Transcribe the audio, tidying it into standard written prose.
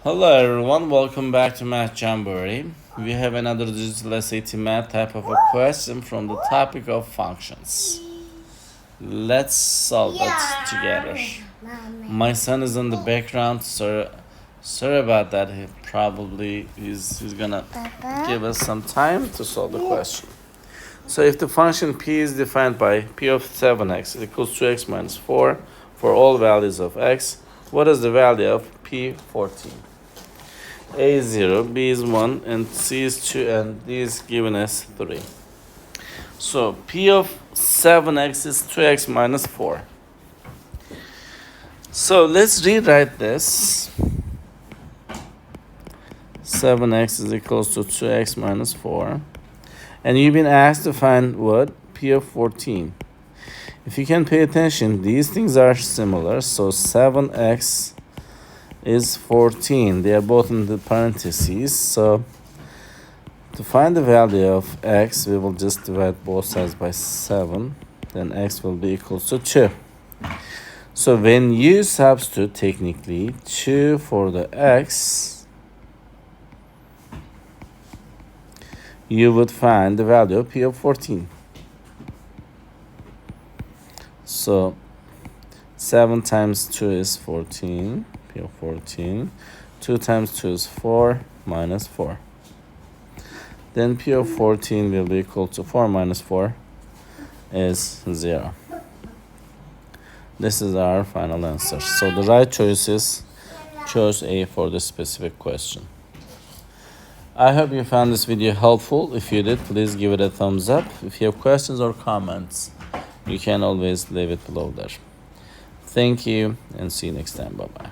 Hello everyone, welcome back to Math Jamboree. We have another digital SAT math type of a question from the topic of functions. Let's solve it together. My son is in the background, sorry about that. He probably he's gonna give us some time to solve the question. So if the function p is defined by p of 7x equals 2x minus 4 for all values of x, what is the value of p14? A is 0, B is 1, and C is 2, and D is given as 3. So P of 7x is 2x minus 4. So let's rewrite this. 7x is equals to 2x minus 4. And you've been asked to find what? P of 14. If you can pay attention, these things are similar. So 7x is 14. They are both in the parentheses. So to find the value of x, we will just divide both sides by 7. Then x will be equal to 2. So when you substitute technically 2 for the x, you would find the value of p of 14. So 7 times 2 is 14. P of 14. 2 times 2 is 4 minus 4. Then P of 14 will be equal to 4 minus 4 is 0. This is our final answer. So the right choice is choice A for the specific question. I hope you found this video helpful. If you did, please give it a thumbs up. If you have questions or comments, you can always leave it below there. Thank you and see you next time. Bye-bye.